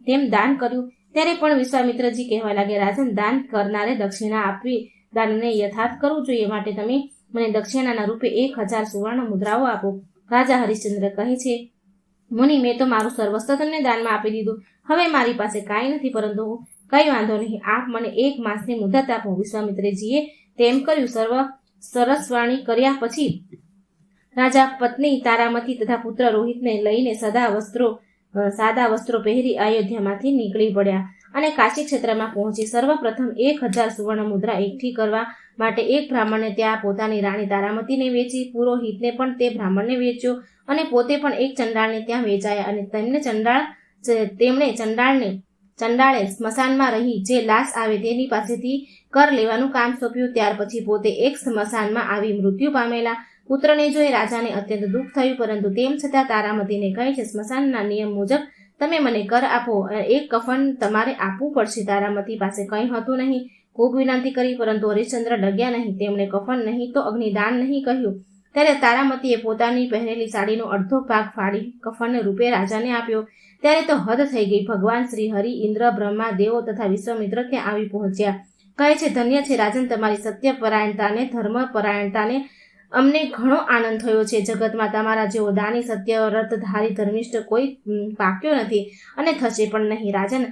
તેમ દાન કર્યું. ત્યારે પણ વિશ્વામિત્રજી કહેવા લાગ્યા, રાજન, દાન કરનારે દક્ષિણા આપવી દાનને યથાર્થ કરવું જોઈએ, માટે તમે મને દક્ષિણાના રૂપે 1000 સુવર્ણ મુદ્રાઓ આપો. રાજા હરિશ્ચંદ્ર કહે છે, મુનિ, મેં તો મારું સર્વસ્વ તમને દાનમાં આપી દીધું. હવે મારી પાસે કાંઈ નથી, પરંતુ કંઈ વાંધો નહીં, આપ મને 1 માસની મુદત આપો. વિશ્વામિત્રજીએ તેમ કર્યું. સરસ વાણી કર્યા પછી રાજા પત્ની તારામતી તથા પુત્ર રોહિતને લઈને સાદા વસ્ત્રો પહેરી અયોધ્યામાંથી નીકળી પડ્યા અને કાશી ક્ષેત્રમાં પહોંચી. સર્વપ્રથમ 1000 સુવર્ણ મુદ્રા એકઠી કરવા માટે એક બ્રાહ્મણને ત્યાં પોતાની રાણી તારામતીને વેચી, પુરોહિતને પણ તે બ્રાહ્મણને વેચ્યો અને પોતે પણ એક ચંડાળને ત્યાં વેચાયા. અને તેમણે ચંડાળે સ્મશાનમાં રહી જે લાશ આવે તેની પાસેથી કર લેવાનું કામ સોંપ્યું. ત્યાર પછી પોતે એક સ્મશાનમાં આવી મૃત્યુ પામેલા પુત્રને જોઈ રાજાને અત્યંત દુઃખ થયું, પરંતુ તેમ છતાં તારામતીને કહે છે, સ્મશાનના નિયમ મુજબ તમે મને કર આપો, એક કફન તમારે આપવું પડશે. તારામતી પાસે કંઈ હતું નહીં. ખૂબ વિનંતી કરી, પરંતુ હરિશ્ચંદ્ર ડગ્યા નહીં. તેમણે કફન નહીં તો અગ્નિદાન નહીં કહ્યું. ત્યારે તારામતીએ પોતાની પહેરેલી સાડીનો અડધો ભાગ ફાડી કફન રૂપે રાજાને આપ્યો. ત્યારે તો હદ થઈ ગઈ. ભગવાન શ્રી હરિ, ઇન્દ્ર, બ્રહ્મા, દેવો તથા વિશ્વામિત્ર ત્યાં આવી પહોંચ્યા. કહે છે, ધન્ય છે રાજન, તમારી સત્યપરાયણતાને, ધર્મપરાયણતાને અમને ઘણો આનંદ થયો છે. જગતમાં તમારા જેવો દાની, સત્યવ્રતધારી, ધર્મિષ્ઠ કોઈ પાક્યો નથી અને થશે પણ નહીં. રાજન,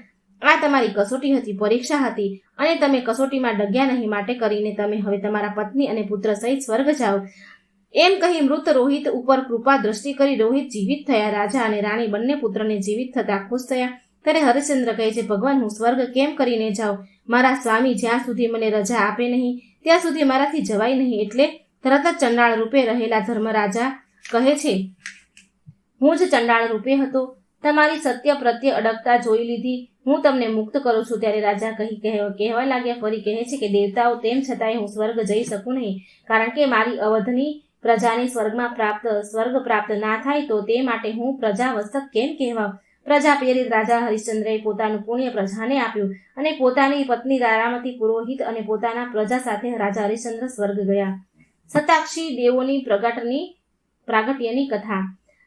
આ તમારી કસોટી હતી, પરીક્ષા હતી, અને તમે કસોટીમાં ડગ્યા નહીં, માટે કરીને તમે હવે તમારા પત્ની અને પુત્ર સહિત સ્વર્ગ જાઓ. એમ કહી મૃત રોહિત ઉપર કૃપા દ્રષ્ટિ કરી રોહિત જીવિત થયા. રાજા અને રાણી બંને પુત્રને જીવિત થતા ખુશ થયા. ત્યારે હરિશ્ચંદ્ર કહે છે, ભગવાન, હું સ્વર્ગ કેમ કરીને જાઉં? મારા સ્વામી જ્યાં સુધી મને રજા આપે નહીં ત્યાં સુધી મારાથી જવાય નહીં. એટલે તરત જ ચંડાળ રૂપે રહેલા ધર્મરાજા કહે છે, હું જ ચંડાળ રૂપે હતો. તમારી સત્ય પ્રત્યે અડગતા જોઈ લીધી. હું તમને મુક્ત કરું છું. ત્યારે રાજા કહેવા લાગ્યા, ફરી કહે છે કે દેવતાઓ, તેમ છતાંય હું સ્વર્ગ જઈ શકું નહીં, કારણ કે મારી અવધની પ્રજાની સ્વર્ગ પ્રાપ્ત ના થાય તો તે માટે હું પ્રજાવત્સક કેમ કહેવાઉં. પ્રજા પ્રેરિત રાજા હરિશ્ચંદ્રએ પોતાનું પુણ્ય પ્રજાને આપ્યું અને પોતાની પત્ની તારામતી, પુરોહિત અને પોતાના પ્રજા સાથે રાજા હરિશ્ચંદ્ર સ્વર્ગ ગયા. સતાક્ષી દેવોની પ્રાગટ્યની કથા.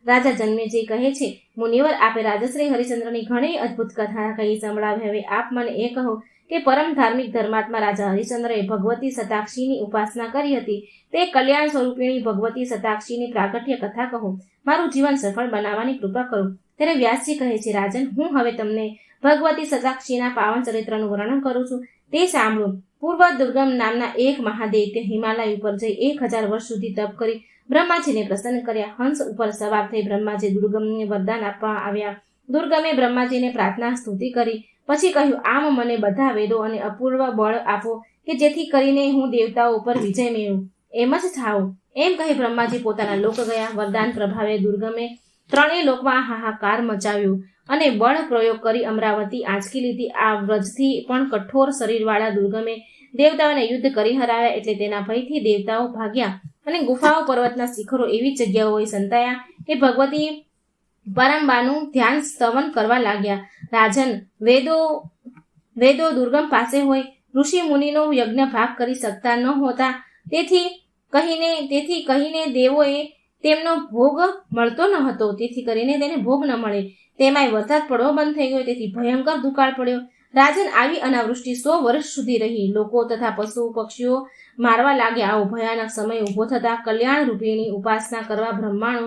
રાજા જન્મેજય કહે છે, મુનિવર, આપે રાજશ્રી હરિશ્ચંદ્રની ઘણી અદ્ભુત કથા કહી સંભળાવી. હવે આપ મને એ કહો કે પરમ ધાર્મિક ધર્માત્મા રાજા હરિશ્ચંદ્રએ ભગવતી સતાક્ષીની ઉપાસના કરી હતી. તે કલ્યાણ સ્વરૂપિણી ભગવતી સતાક્ષીની પ્રાગટ્ય કથા કહો. મારું જીવન સફળ બનાવવાની કૃપા કરો. ત્યારે વ્યાસજી કહે છે, રાજન, હું હવે તમને ભગવતી સતાક્ષીના પાવન ચરિત્રનું વર્ણન કરું છું, તે સાંભળો. પૂર્વ દુર્ગમ નામના એક મહાદૈત્ય હિમાલય ઉપર જઈ 1000 વર્ષ સુધી તપ કરી બ્રહ્માજીને પ્રસન્ન કર્યા. હંસ ઉપર સવાર થઈ બ્રહ્માજી દુર્ગમને વરદાન આપવા આવ્યા. દુર્ગમે બ્રહ્માજીને પ્રાર્થના સ્તુતિ કરી. પછી કહ્યું, આમ મને બધા વેદો અને અપૂર્વ બળ આપો કે જેથી કરીને હું દેવતાઓ ઉપર વિજય મેળવું. એમ જ થાવ. એમ કહી બ્રહ્માજી પોતાના લોક ગયા. વરદાન પ્રભાવે દુર્ગમે 3 લોકમાં હાહાકાર મચાવ્યો અને બળ પ્રયોગ કરી અમરાવતી આંચકી લીધી. આ વ્રજથી પણ કઠોર શરીરવાળા દુર્ગમે દેવતાઓને યુદ્ધ કરી હરાવ્યા. એટલે તેના ભયથી દેવતાઓ ભાગ્યા અને ગુફાઓ, પર્વતના શિખરો એવી જગ્યાઓએ સંતાયા કે ભગવતી પરંબાનું ધ્યાન સ્તવન કરવા લાગ્યા. રાજન, વેદો દુર્ગમ પાસે હોય, ઋષિ મુનિનો યજ્ઞ ભાગ કરી શકતા ન હોતા, તેથી કહીને દેવોએ તેમનો ભોગ મળતો ન હતો. તેથી કરીને તેને ભોગ ન મળે. તેમાંય વરસાદ પડવો બંધ થઈ ગયો, તેથી ભયંકર દુકાળ પડ્યો. રાજન, આવી અનાવૃષ્ટિ 100 વર્ષ સુધી રહી. લોકો તથા પશુ પક્ષીઓ મારવા લાગ્યા. આવો ભયાનક સમય ઉભો થતા કલ્યાણ રૂપિણી ઉપાસના કરવા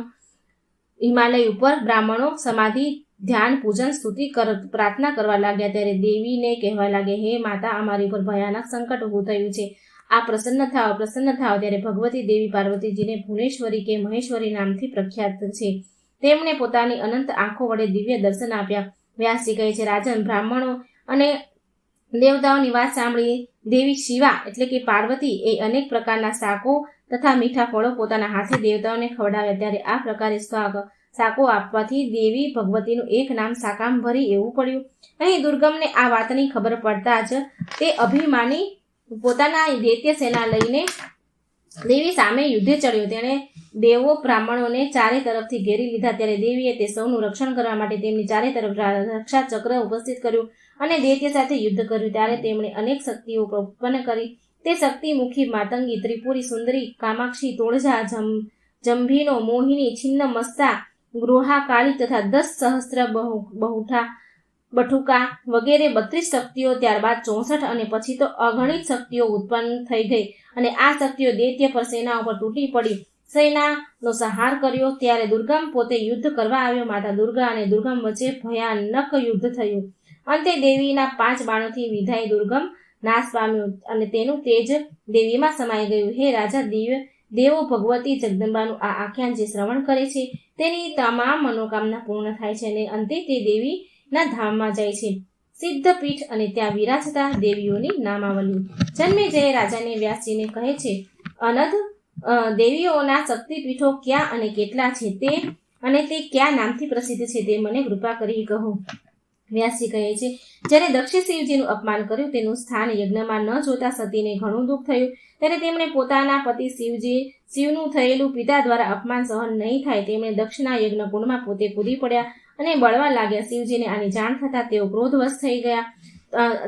હિમાલય ઉપર બ્રાહ્મણો સમાધિ, ધ્યાન, પૂજન, સ્તુતિ પ્રાર્થના કરવા લાગ્યા. ત્યારે દેવીને કહેવા લાગ્યા, હે માતા, અમારી ઉપર ભયાનક સંકટ ઊભું થયું છે, આ પ્રસન્ન થાવ. ત્યારે ભગવતી દેવી પાર્વતીજીને ભુવનેશ્વરી કે મહેશ્વરી નામથી પ્રખ્યાત છે. તેમણે પોતાની અનંત આંખો વડે દિવ્ય દર્શન આપ્યા. વ્યાસજી કહે છે, રાજન, બ્રાહ્મણો અને દેવતાઓની વાત સાંભળી દેવી શિવા એટલે કે પાર્વતી એ અનેક પ્રકારના શાકો તથા મીઠા ફળો પોતાના હાથે દેવતાઓને ખવડાવ્યા. ત્યારે આ પ્રકારે શાકો આપવાથી દેવી ભગવતીનું એક નામ શાકાંભરી એવું પડ્યું. અહીં દુર્ગમને આ વાતની ખબર પડતા જ તે અભિમાની પોતાના દૈત્ય સેના લઈને દેવી સામે યુદ્ધે ચડ્યો. તેણે દેવો બ્રાહ્મણોને ચારે તરફથી ઘેરી લીધા. ત્યારે દેવીએ તે સૌનું રક્ષણ કરવા માટે તેમની ચારે તરફ રક્ષા ચક્ર ઉપસ્થિત કર્યું અને દૈત્ય સાથે યુદ્ધ કર્યું. ત્યારે તેમણે અનેક શક્તિઓ ઉત્પન્ન કરી. તે શક્તિમુખી, માતંગી, ત્રિપુરી, સુંદરી, કામાક્ષી, તોળજા, જંભીનો, મોહિની, છિન્ન મસ્તા, ગૃહા, કાળી તથા 10 સહસ્ત્ર બઠુકા વગેરે 32 શક્તિઓ, ત્યારબાદ 64 અને પછી તો અગણિત શક્તિઓ ઉત્પન્ન થઈ ગઈ અને આ શક્તિઓ દૈત્ય પર સેના ઉપર તૂટી પડી, સેનાનો સંહાર કર્યો. ત્યારે દુર્ગમ પોતે યુદ્ધ કરવા આવ્યો. માતા દુર્ગા અને દુર્ગમ વચ્ચે ભયાનક યુદ્ધ થયું. અંતે દેવીના 5 બાણોથી વિધાય દુર્ગમ નાશ પામ્યો અને તેનું તેજ દેવીમાં સમાઈ ગયું. હે રાજા, દેવો ભગવતી જગદંબાનું આ આખ્યાન જે શ્રવણ કરે છે તેની તમામ મનોકામના પૂર્ણ થાય છે અને અંતે તે દેવીના ધામમાં જાય છે, સિદ્ધપીઠ, અને ત્યાં વિરાજતા દેવીઓની નામાવલી. જન્મેજય રાજાને વ્યાસજીને કહે છે, અનધ દેવીઓના શક્તિપીઠો ક્યાં અને કેટલા છે તે કયા નામથી પ્રસિદ્ધ છે તે મને કૃપા કરી કહો. વ્યાસજી કહે છે, જ્યારે દક્ષે શિવજીનું અપમાન કર્યું તેનું સ્થાન યજ્ઞમાં ન જોતા સતીને ઘણું દુઃખ થયું. ત્યારે તેમણે પોતાના પતિ શિવનું થયેલું પિતા દ્વારા અપમાન સહન નહીં થાય તેમણે દક્ષના યજ્ઞ કુંડમાં પોતે કૂદી પડ્યા અને બળવા લાગ્યા. શિવજીને આની જાણ થતાં તેઓ ક્રોધવશ થઈ ગયા.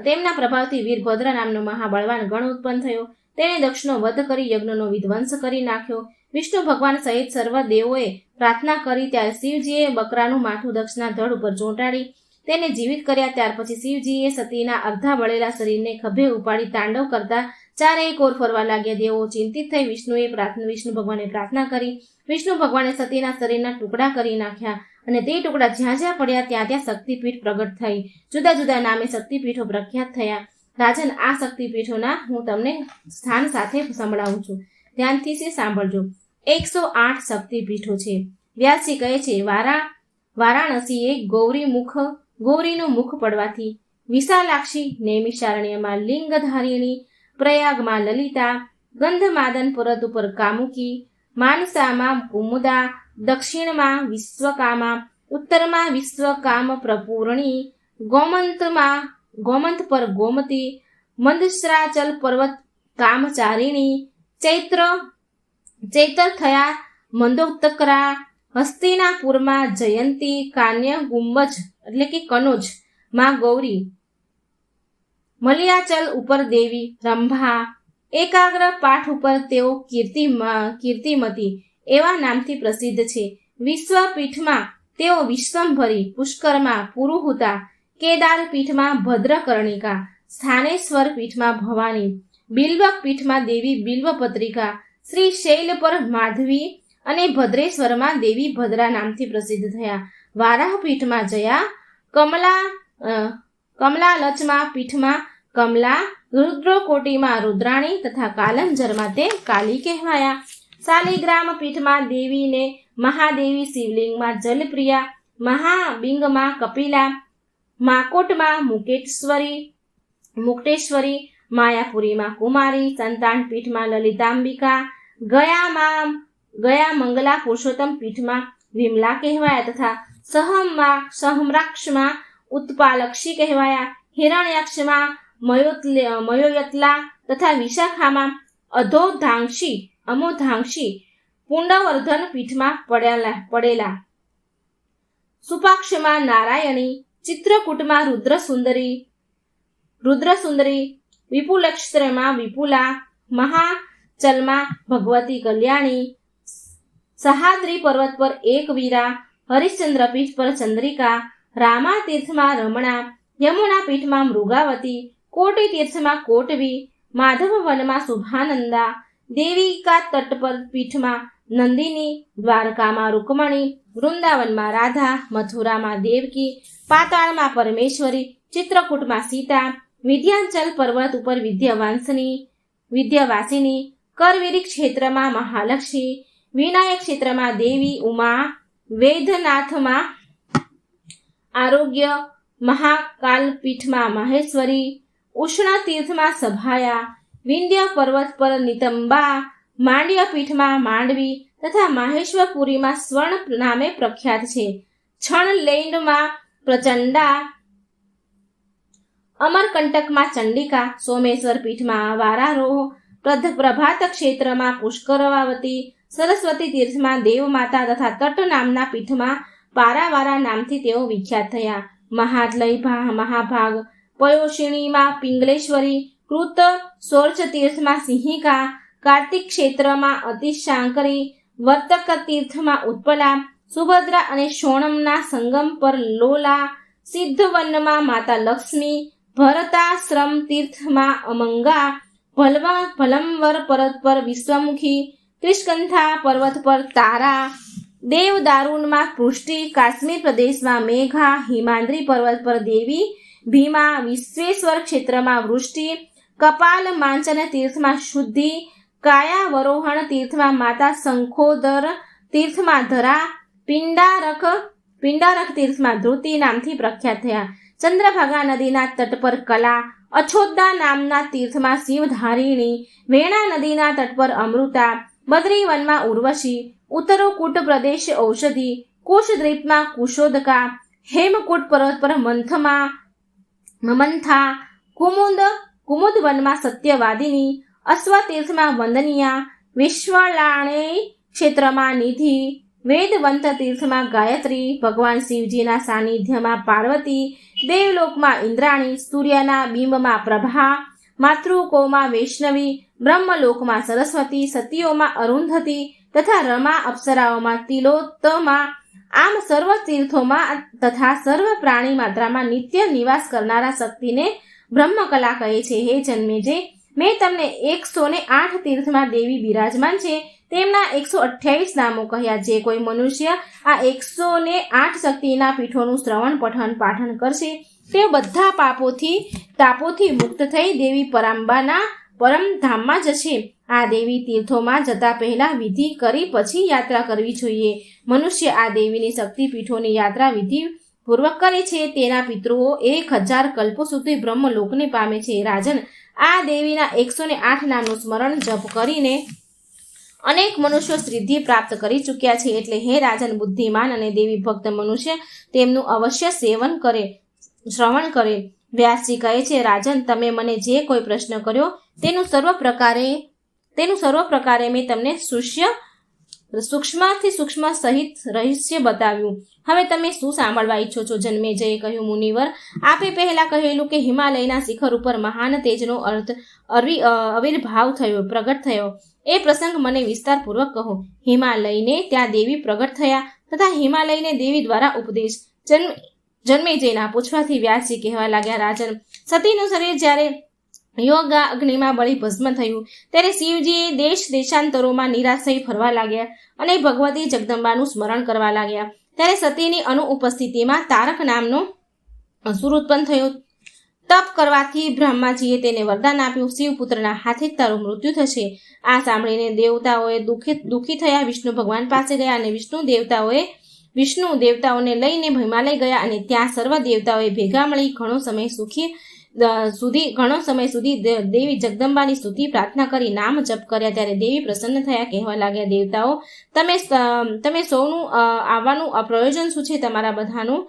તેમના પ્રભાવથી વીરભદ્ર નામનો મહાબળવાન ગણ ઉત્પન્ન થયો. તેણે દક્ષનો વધ કરી યજ્ઞનો વિધ્વંસ કરી નાખ્યો. વિષ્ણુ ભગવાન સહિત સર્વ દેવોએ પ્રાર્થના કરી ત્યારે શિવજીએ બકરાનું માથું દક્ષના ધડ ઉપર ચોંટાડી તેને જીવિત કર્યા. ત્યાર પછી શિવજીએ સતીના અર્ધા બળેલા શરીરને ખભે ઉપાડી તાંડવ કરતા ચારેય કોર ફરવા લાગ્યા. દેવો ચિંતિત થઈ વિષ્ણુ ભગવાને પ્રાર્થના કરી. વિષ્ણુ ભગવાને સતીના શરીરના ટુકડા કરી નાખ્યા અને તે ટુકડા જ્યાં જ્યાં પડ્યા ત્યાં ત્યાં શક્તિપીઠ પ્રગટ થઈ. જુદા જુદા નામે શક્તિપીઠો પ્રખ્યાત થયા. રાજન, આ શક્તિપીઠોના હું તમને સ્થાન સાથે સંભળાવું છું, ધ્યાનથી સાંભળજો. 108 શક્તિપીઠો છે. વ્યાસજી કહે છે, વારાણસીએ ગૌરીનું મુખ પડવાથી, વિશાલાક્ષી નૈમિષારણ્યમાં લિંગધારિણી, પ્રયાગમાં લલિતા, ગંધમાદન પર્વત ઉપર કામુકી, માનસામાં કુમુદા, દક્ષિણમાં વિશ્વકામા, ઉત્તરમાં વિશ્વકામ પ્રપૂર્ણી, ગોમંત પર ગોમતી, મંદસ્રાચલ પર્વત કામચારિણી, ચૈતર થયા મંદોદકરા, હસ્તિનાપુરમાં જયંતી, કાન્ય ગુંબજ એટલે કે કનોજ માં ગૌરી, મલિયાચલ ઉપર દેવી રંભા, એકાગ્ર પાઠ ઉપર તેઓ કીર્તિમતી એવા નામથી પ્રસિદ્ધ છે. વિશ્વપીઠમાં તેઓ વિશ્વંભરી, પુષ્કરમાં પુરુહુતા, કેદાર પીઠમાં ભદ્રકર્ણિકા, સ્થાનેશ્વર પીઠમાં ભવાની, બિલ્વક પીઠમાં દેવી બિલ્વપત્રિકા, શ્રી શૈલ પર માધવી અને ભદ્રેશ્વરમાં દેવી ભદ્રા નામથી પ્રસિદ્ધ થયા. વારાહ પીઠમાં જયા, કમલાલચમાં પીઠમાં કમલા, રુદ્રકોટીમાં રુદ્રાણી તથા કાલંજરમાં તે કાલી કહેવાયા. શાલિગ્રામ પીઠમાં દેવીને મહાદેવી, શિવલિંગમાં જલપ્રિયા, મહાબિંગમાં કપિલા, માકોટમાં મુક્તેશ્વરી, માયાપુરીમાં કુમારી, સંતાન પીઠમાં લલિતાંબિકા, ગયા મંગલા પુરુષોત્તમ પીઠમાં વિમલા કહેવાયા તથા સહમ્રાક્ષમાં ઉત્પાલક્ષી કહેવાયા. હિરણ્યાક્ષમાં મયોયતલા તથા વિશાખામાં અમોધાંક્ષી, પુંડવર્ધન પીઠમાં પડેલા. સુપાક્ષમાં નારાયણી, ચિત્રકૂટમાં રુદ્રસુંદરી, વિપુલક્ષત્રમાં વિપુલા, મહાચલમાં ભગવતી કલ્યાણી, સહાદ્રી પર્વત પર એકવીરા, હરિશ્ચંદ્ર પીઠ પર ચંદ્રિકા, રામા તીર્થમાં રમણા, યમુના પીઠમાં મૃગાવતી, કોટી તીર્થમાં કોટવી, માધવ વનમાં શુભાનંદા, દેવિકા તટ પર પીઠમાં નંદિની, દ્વારકામાં રૂકમણી, વૃંદાવનમાં રાધા, મથુરામાં દેવકી, પાતાળમાં પરમેશ્વરી, ચિત્રકૂટમાં સીતા, વિંધ્યાચલ પર્વત ઉપર વિદ્યાવાસિની, કરવીરી ક્ષેત્રમાં મહાલક્ષ્મી, વિનાયક ક્ષેત્રમાં દેવી ઉમા, વૈદ્યનાથમાં આરોગ્ય, મહાકાલ પીઠમાં મહેશ્વરી, ઉષ્ણ તીર્થમાં સભાયા, વિંધ્ય પર્વત પર નિતંબા, માંડ્ય પીઠમાં માંડવી તથા માહેશ્વરપુરીમાં સ્વર્ણ નામે પ્રખ્યાત છે. છણલેન્ડમાં પ્રચંડા, અમરકંટકમાં ચંડિકા, સોમેશ્વર પીઠમાં વારારોહ, પ્રભાત ક્ષેત્રમાં પુષ્કરવાવતી, સરસ્વતી તીર્થમાં દેવમાતા તથા તટ નામના પીઠમાં પારાવારા નામથી તેઓ વિખ્યાત થયા. મહાદલય મહાભાગ, પયોષિણીમાં પિંગલેશ્વરી, કૃત સોર્ચ તીર્થમાં સિંહિકા, કાર્તિક ક્ષેત્રમાં અતિશાંકરી, વર્તક તીર્થમાં ઉત્પલા, સુભદ્રા અને શોણમના સંગમ પર લોલા, સિદ્ધવનમાં માતા લક્ષ્મી, ભરતાશ્રમ તીર્થમાં અમંગા, ભલમવર પર્વત પર વિશ્વમુખી, ત્રિસ્કંધા પર્વત પર તારા, દેવદારુણમાં પૃષ્ટિ, કાશ્મીર પ્રદેશમાં મેઘા, હિમાદ્રી પર્વત પર દેવી ભીમા, વિશ્વેશ્વર ક્ષેત્રમાં વૃષ્ટિ, કપાલ માંચન તીર્થમાં શુદ્ધિ, કાયાવરોહણ તીર્થમાં માતા શંખોદર, તીર્થમાં ધરા, પિંડારક તીર્થમાં ધૃતિ નામથી પ્રખ્યાત થયા. ચંદ્રભાગા નદીના તટ પર કલા, અછોદા નામના તીર્થમાં શિવધારિણી, વેણા નદીના તટ પર અમૃતા, બદ્રીવનમાં ઉર્વશી, ઉત્તરોકૂટ પ્રદેશ ઔષધિ, કુશદ્વીપમાં કુશોદકા, હેમકૂટ પર્વત પર મમંથા, કુમુદ વનમાં સત્યવાદિની, અશ્વતીર્થમાં વંદનિયા, વિશ્વલાણેય ક્ષેત્રમાં નિધિ, વેદવંત તીર્થમાં ગાયત્રી, ભગવાન શિવજીના સાનિધ્યમાં પાર્વતી, દેવલોકમાં ઇન્દ્રાણી, સૂર્યના બિંબમાં પ્રભા, માતૃકોમાં વૈષ્ણવી, બ્રહ્મલોકમાં સરસ્વતી, સતીઓમાં અરુંધતી તથા રમા, અપ્સરાઓમાં તિલોત્તમા. આમ સર્વ તીર્થોમાં તથા સર્વ પ્રાણી માત્રામાં નિત્ય નિવાસ કરનારા શક્તિને બ્રહ્મકલા કહે છે. હે જન્મેજય, મેં તમને 108 તીર્થમાં દેવી બિરાજમાન છે તેમના 128 નામો કહ્યા. જે કોઈ મનુષ્ય આ 108 શક્તિના પીઠોનું શ્રવણ પઠન પાઠન કરશે તે બધા તાપોથી મુક્ત થઈ દેવી પરાંબાના પરમધામમાં જશે. આ દેવી તીર્થોમાં જતા પહેલા વિધિ કરી પછી યાત્રા કરવી જોઈએ. મનુષ્ય આ દેવીની શક્તિપીઠોની યાત્રા વિધિ પૂર્વક કરે છે તેના પિતૃઓ 1000 કલ્પો સુધી બ્રહ્મલોકને પામે છે. રાજન, આ દેવીના 108 નામનું સ્મરણ જપ કરીને અનેક મનુષ્યો સિદ્ધિ પ્રાપ્ત કરી ચૂક્યા છે. એટલે હે રાજન, બુદ્ધિમાન અને દેવી ભક્ત મનુષ્ય તેમનું અવશ્ય સેવન કરે. શ્રવણ કરે. વ્યાસજી કહે છે, રાજન, તમે મને જે કોઈ પ્રશ્ન કર્યો તેનું સર્વ પ્રકારે મેં તમને સૂક્ષ્મથી સૂક્ષ્મ સહિત રહસ્ય બતાવ્યું. હવે તમે શું સાંભળવા ઈચ્છો છો? જન્મેજયે કહ્યું, મુનિવર, આપે પહેલા કહેલું કે હિમાલયના શિખર ઉપર મહાન તેજનો આવિર્ભાવ થયો, પ્રગટ થયો. એ પ્રસંગ મને વિસ્તારપૂર્વક કહો. હિમાલયને ત્યાં દેવી પ્રગટ થયા તથા હિમાલયને દેવી દ્વારા ઉપદેશ. જન્મેજયના પૂછવાથી વ્યાસજી કહેવા લાગ્યા, રાજન, સતીનું શરીર જ્યારે યોગા અગ્નિમાં બળી ભસ્મ થયું ત્યારે શિવજીએ દેશ દેશાંતરોમાં નિરાશ થઈ ફરવા લાગ્યા અને ભગવતી જગદંબાનું સ્મરણ કરવા લાગ્યા. ત્યારે સતીની અનુપસ્થિતિમાં તારક નામનો અસુર ઉત્પન્ન થયો. તપ કરવાથી બ્રહ્માજીએ તેને વરદાન આપ્યું, શિવપુત્રના હાથે જ તારું મૃત્યુ થશે. આ સાંભળીને દેવતાઓએ દુઃખી થયા વિષ્ણુ ભગવાન પાસે ગયા અને વિષ્ણુ દેવતાઓને લઈને હિમાલય ગયા અને ત્યાં સર્વ દેવતાઓએ ભેગા મળી ઘણો સમય સુધી દેવી જગદંબાની સ્તુતિ પ્રાર્થના કરી નામ જપ કર્યા. ત્યારે દેવી પ્રસન્ન થયા, કહેવા લાગ્યા, દેવતાઓ, તમે સૌનું આવવાનું પ્રયોજન શું છે તમારા બધાનું?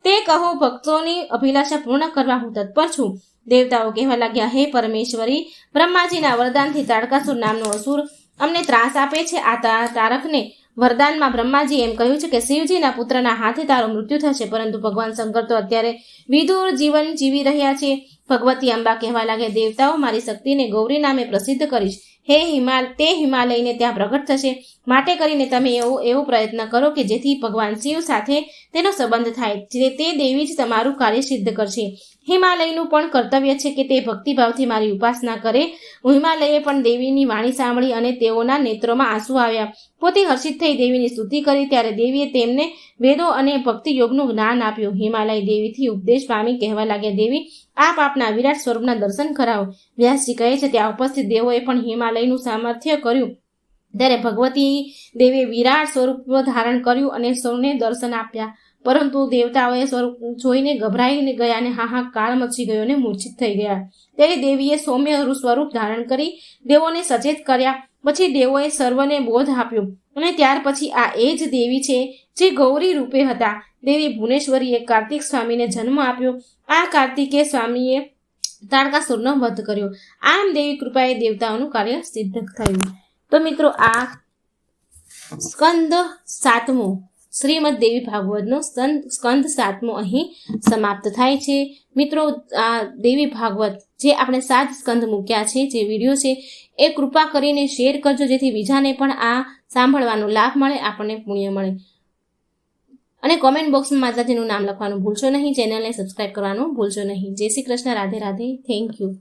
તે કહો, ભક્તોની અભિલાષા પૂર્ણ કરવા હું તત્પર છું. દેવતાઓ કહેવા લાગ્યા, હે પરમેશ્વરી, બ્રહ્માજીના વરદાનથી તારકાસુર નામનો અસુર અમને ત્રાસ આપે છે. આ તારકને વરદાનમાં બ્રહ્માજી એમ કહ્યું છે કે શિવજીના પુત્રના હાથે તારું મૃત્યુ થશે, પરંતુ ભગવાન શંકર તો અત્યારે વિદુર જીવન જીવી રહ્યા છે. ભગવતી અંબા કહેવા લાગે, દેવતાઓ, મારી શક્તિને ગૌરી નામે પ્રસિદ્ધ કરીશ. તે હિમાલયને ત્યાં પ્રગટ થશે. માટે કરીને તમે એવો પ્રયત્ન કરો કે જેથી ભગવાન શિવ સાથે તેનો સંબંધ થાય. તે દેવી જ તમારું કાર્ય સિદ્ધ કરશે. હિમાલયનું પણ કર્તવ્ય છે કે તે ભક્તિભાવથી મારી ઉપાસના કરે. હિમાલયે પણ દેવીની વાણી સાંભળી અને તેઓના નેત્રોમાં આંસુ આવ્યા. પોતે હર્ષિત થઈ દેવીની સ્તુતિ કરી. ત્યારે દેવીએ તેમને વેદો અને ભક્તિ યોગનું જ્ઞાન આપ્યું. હિમાલય દેવીથી ઉપદેશ પામી કહેવા લાગ્યા, દેવી, આપ આપના વિરાટ સ્વરૂપના દર્શન કરાવો. વ્યાસજી કહે છે, ત્યાં ઉપસ્થિત દેવોએ પણ હિમાલયનું સામર્થ્ય કર્યું. ત્યારે ભગવતી દેવીએ વિરાટ સ્વરૂપ ધારણ કર્યું અને સૌને દર્શન આપ્યા. પરંતુ દેવતાઓએ સ્વરૂપ જોઈને ગભરાઈ ગયા અને હાહાકાર મચી ગયો અને મૂર્છિત થઈ ગયા. ત્યારે દેવીએ સૌમ્ય સ્વરૂપ ધારણ કરી દેવોને સચેત કર્યા. પછી દેવોએ સર્વને બોધ આપ્યો અને ત્યાર પછી આ એ જ દેવી છે જે ગૌરી રૂપે હતા. દેવી ભુવનેશ્વરીએ કાર્તિક સ્વામીને જન્મ આપ્યો. આ કાર્તિકે સ્વામીએ તારકાસુરનો વધ કર્યો. આમ દેવી કૃપાએ દેવતાઓનું કાર્ય સિદ્ધ થયું. તો મિત્રો, આ સ્કંદ 7મો શ્રીમદ દેવી ભાગવતનો સ્કંદ 7મો અહીં સમાપ્ત થાય છે. મિત્રો, આ દેવી ભાગવત જે આપણે 7 સ્કંદ મૂક્યા છે, જે વિડીયો છે, એ કૃપા કરીને શેર કરજો, જેથી બીજાને પણ આ સાંભળવાનો લાભ મળે, આપણને પુણ્ય મળે. અને કોમેન્ટ બોક્સમાં માતાજીનું નામ લખવાનું ભૂલશો નહીં. ચેનલને સબસ્ક્રાઇબ કરવાનું ભૂલશો નહીં. જય શ્રી કૃષ્ણ. રાધે રાધે. Thank you.